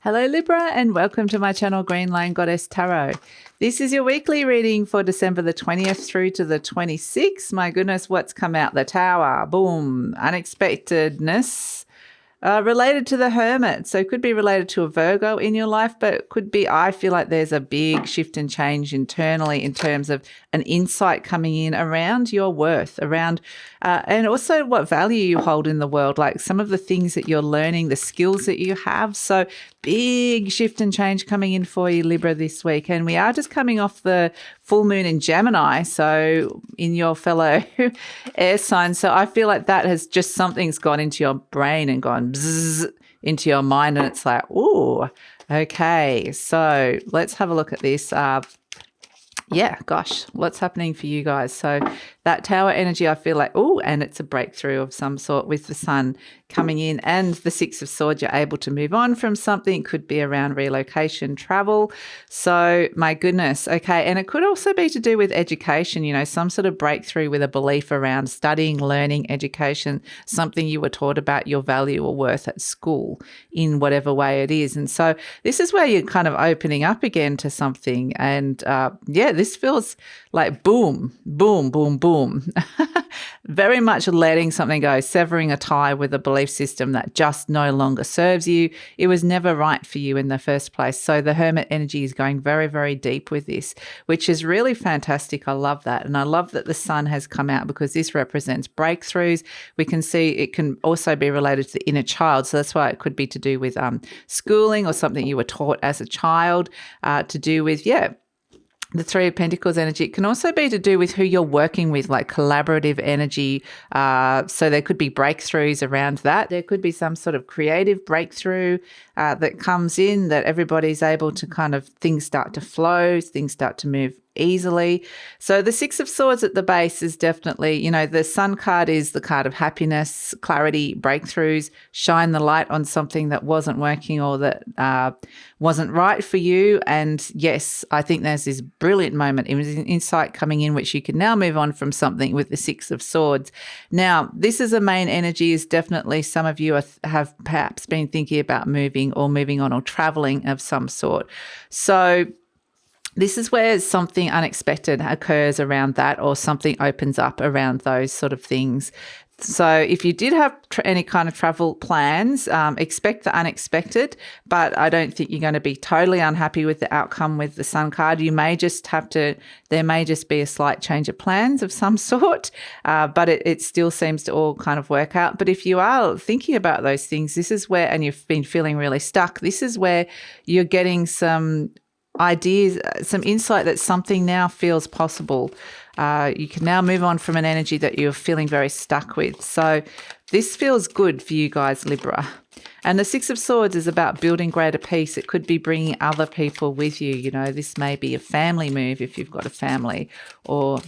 Hello Libra and welcome to my channel GreenLion Goddess Tarot. This is your weekly reading for December the 20th through to the 26th. My goodness, what's come out? The Tower. Boom. Unexpectedness. Related to the Hermit. So it could be related to a Virgo in your life, but it could be, I feel like there's a big shift and change internally in terms of an insight coming in around your worth, around and also what value you hold in the world, like some of the things that you're learning, the skills that you have. So big shift and change coming in for you, Libra, this week. And we are just coming off the full moon in Gemini, so in your fellow air sign. So I feel like that has just, something's gone into your brain and gone bzzz into your mind, and it's like, ooh, okay. So let's have a look at this. Yeah, gosh, what's happening for you guys? So that Tower energy, I feel like, oh, and it's a breakthrough of some sort with the Sun coming in, and the Six of Swords, you're able to move on from something. It could be around relocation, travel. So my goodness, okay. And it could also be to do with education, you know, some sort of breakthrough with a belief around studying, learning, education, something you were taught about your value or worth at school in whatever way it is. And so this is where you're kind of opening up again to something. And yeah, this feels like boom, boom, boom, boom. Very much letting something go, severing a tie with a belief system that just no longer serves you. It was never right for you in the first place. So the Hermit energy is going very, very deep with this, which is really fantastic. I love that. And I love that the Sun has come out because this represents breakthroughs. We can see it can also be related to the inner child. So that's why it could be to do with schooling or something you were taught as a child, to do with, yeah, the Three of Pentacles energy. It can also be to do with who you're working with, like collaborative energy. So there could be breakthroughs around that. There could be some sort of creative breakthrough that comes in, that everybody's able to kind of, things start to flow, things start to move easily. So the Six of Swords at the base is definitely, you know, the Sun card is the card of happiness, clarity, breakthroughs, shine the light on something that wasn't working or that wasn't right for you. And yes, I think there's this brilliant moment, it was an insight coming in, which you can now move on from something with the Six of Swords. Now, this is a main energy, is definitely some of you have perhaps been thinking about moving or moving on or traveling of some sort. So this is where something unexpected occurs around that, or something opens up around those sort of things. So if you did have any kind of travel plans, expect the unexpected, but I don't think you're going to be totally unhappy with the outcome with the Sun card. You may just have to, there may just be a slight change of plans of some sort, but it still seems to all kind of work out. But if you are thinking about those things, this is where, and you've been feeling really stuck, this is where you're getting some ideas, some insight that something now feels possible. You can now move on from an energy that you're feeling very stuck with. So this feels good for you guys, Libra. And the Six of Swords is about building greater peace. It could be bringing other people with you. You know, this may be a family move if you've got a family, or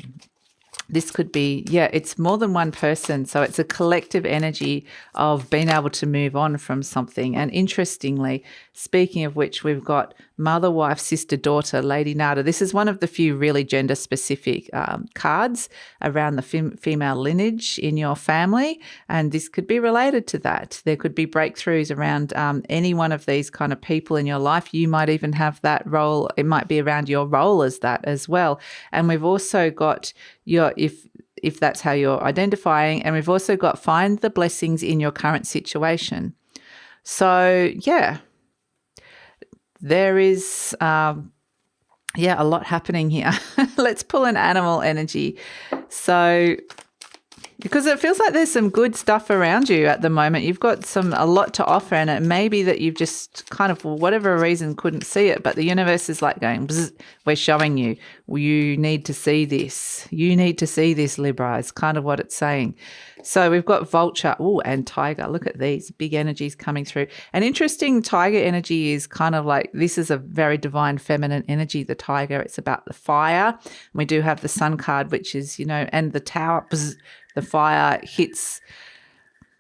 this could be, yeah, it's more than one person. So it's a collective energy of being able to move on from something. And interestingly, speaking of which, we've got mother, wife, sister, daughter, Lady Nada. This is one of the few really gender-specific cards around the female lineage in your family. And this could be related to that. There could be breakthroughs around any one of these kind of people in your life. You might even have that role. It might be around your role as that as well. And we've also got your, if that's how you're identifying, and we've also got find the blessings in your current situation. So yeah, there is a lot happening here. Let's pull an animal energy. So because it feels like there's some good stuff around you at the moment. You've got a lot to offer, and it may be that you've just kind of, for whatever reason, couldn't see it, but the universe is like going, bzz, we're showing you, you need to see this. You need to see this, Libra, is kind of what it's saying. So we've got vulture, and tiger. Look at these big energies coming through. And interesting, tiger energy is kind of like, this is a very divine feminine energy, the tiger. It's about the fire. We do have the Sun card, which is, you know, and the tower, bzz, the fire hits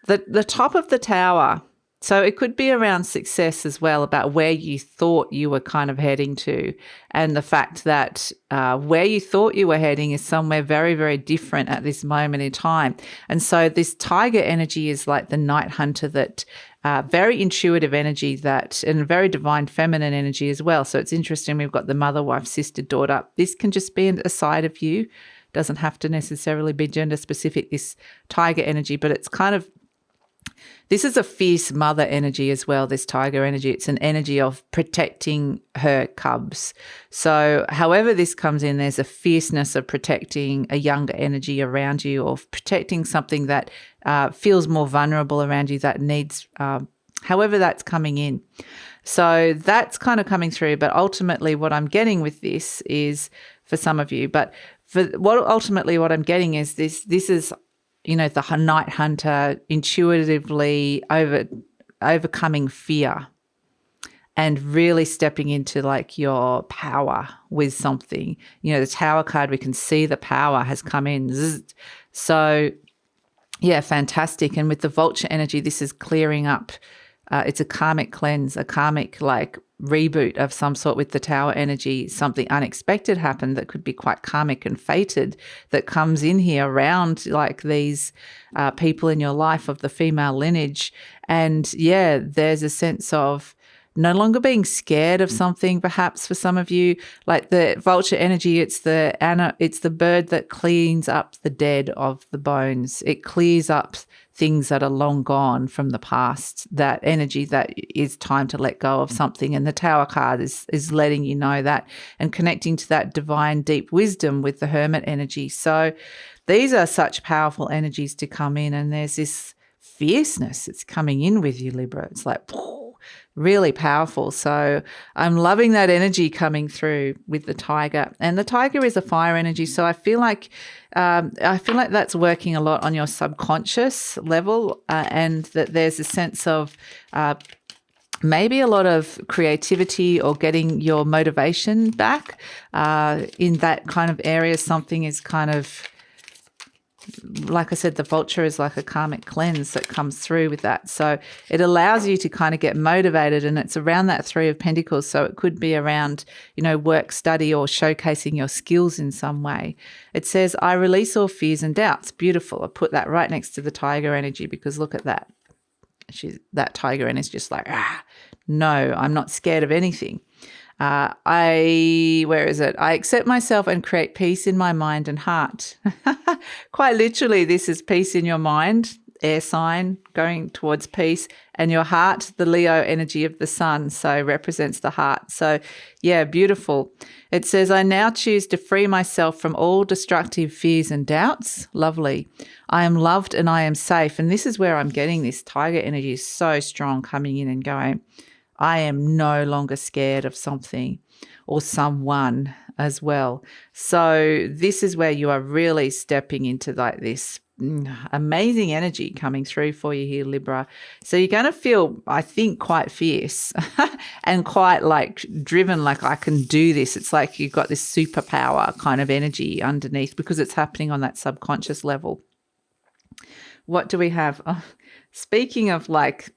the top of the tower. So it could be around success as well, about where you thought you were kind of heading to, and the fact that where you thought you were heading is somewhere very, very different at this moment in time. And so this tiger energy is like the night hunter, that very intuitive energy, that, and very divine feminine energy as well. So it's interesting. We've got the mother, wife, sister, daughter. This can just be a side of you. Doesn't have to necessarily be gender specific, this tiger energy, but it's kind of, this is a fierce mother energy as well, this tiger energy. It's an energy of protecting her cubs. So however this comes in, there's a fierceness of protecting a younger energy around you, or protecting something that feels more vulnerable around you, that needs, however that's coming in. So that's kind of coming through. But ultimately what I'm getting with this is, for some of you, but for what I'm getting is this is, you know, the night hunter intuitively overcoming fear and really stepping into like your power with something. You know, the Tower card, we can see the power has come in. Zzz. So yeah, fantastic. And with the vulture energy, this is clearing up. It's a karmic cleanse, a karmic like reboot of some sort with the Tower energy. Something unexpected happened that could be quite karmic and fated that comes in here around like these people in your life of the female lineage. And yeah, there's a sense of no longer being scared of something, perhaps for some of you. Like the vulture energy, it's the bird that cleans up the dead of the bones. It clears up things that are long gone from the past, that energy that is time to let go of something. And the Tower card is letting you know that, and connecting to that divine deep wisdom with the Hermit energy. So these are such powerful energies to come in, and there's this fierceness that's coming in with you, Libra. It's like really powerful. So I'm loving that energy coming through with the tiger. And the tiger is a fire energy. So I feel like that's working a lot on your subconscious level, and that there's a sense of maybe a lot of creativity or getting your motivation back in that kind of area. Something is kind of, like I said, the vulture is like a karmic cleanse that comes through with that. So it allows you to kind of get motivated, and it's around that Three of Pentacles. So it could be around, you know, work, study, or showcasing your skills in some way. It says, I release all fears and doubts. Beautiful. I put that right next to the tiger energy, because look at that. That tiger energy is just like, no, I'm not scared of anything. Where is it? I accept myself and create peace in my mind and heart. Quite literally, this is peace in your mind, air sign, going towards peace, and your heart, the Leo energy of the sun, so represents the heart. So yeah, beautiful. It says, I now choose to free myself from all destructive fears and doubts. Lovely. I am loved and I am safe. And this is where I'm getting this tiger energy is so strong, coming in and going, I am no longer scared of something or someone as well. So this is where you are really stepping into like this amazing energy coming through for you here, Libra. So you're going to feel, I think, quite fierce and quite like driven, like I can do this. It's like you've got this superpower kind of energy underneath, because it's happening on that subconscious level. What do we have? Oh, speaking of like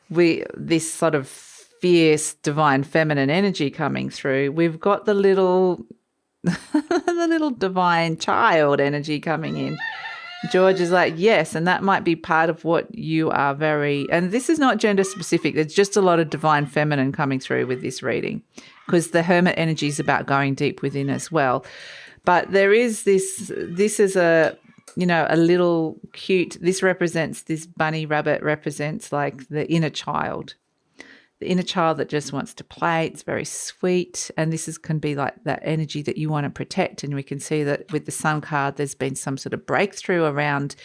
this sort of fierce divine feminine energy coming through, we've got the little the little divine child energy coming in. George is like, yes, and that might be part of what you are very, and this is not gender specific, there's just a lot of divine feminine coming through with this reading, because the Hermit energy is about going deep within as well. But there is this is a, you know, a little cute, this represents, this bunny rabbit represents like the inner child that just wants to play. It's very sweet. And this can be like that energy that you want to protect. And we can see that with the Sun card, there's been some sort of breakthrough around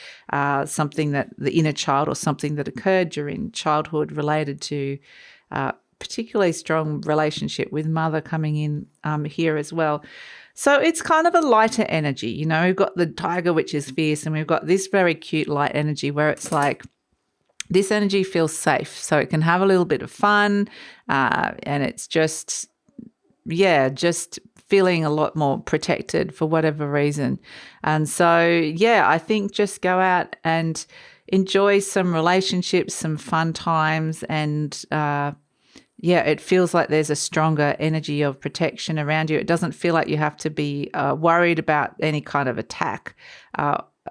something that the inner child, or something that occurred during childhood related to particularly strong relationship with mother coming in here as well. So it's kind of a lighter energy. You know, we've got the tiger, which is fierce, and we've got this very cute light energy where it's like, this energy feels safe, so it can have a little bit of fun, and it's just, yeah, just feeling a lot more protected for whatever reason. And so, yeah, I think just go out and, enjoy some relationships, some fun times, and it feels like there's a stronger energy of protection around you. It doesn't feel like you have to be worried about any kind of attack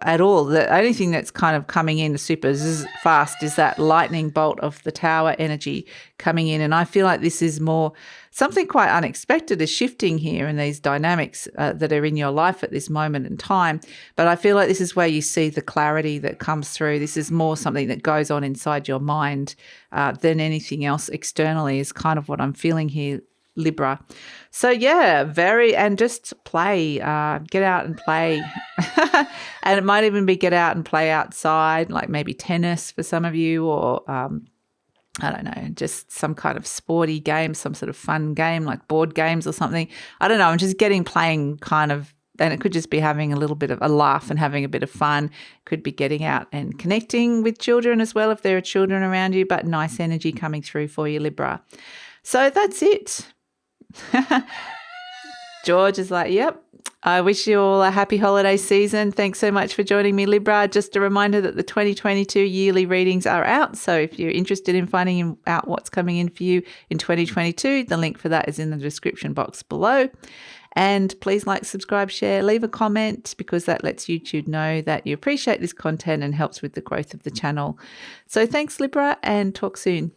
at all. The only thing that's kind of coming in super fast is that lightning bolt of the Tower energy coming in. And I feel like this is more something quite unexpected is shifting here in these dynamics that are in your life at this moment in time. But I feel like this is where you see the clarity that comes through. This is more something that goes on inside your mind than anything else externally is kind of what I'm feeling here, Libra. So and just play, get out and play. And it might even be get out and play outside, like maybe tennis for some of you, or I don't know, just some kind of sporty game, some sort of fun game like board games or something. I don't know. I'm just playing kind of, and it could just be having a little bit of a laugh and having a bit of fun. Could be getting out and connecting with children as well if there are children around you, but nice energy coming through for you, Libra. So that's it. George is like, yep. I wish you all a happy holiday season. Thanks so much for joining me, Libra. Just a reminder that the 2022 yearly readings are out. So if you're interested in finding out what's coming in for you in 2022, the link for that is in the description box below. And please like, subscribe, share, leave a comment, because that lets YouTube know that you appreciate this content and helps with the growth of the channel. So thanks, Libra, and talk soon.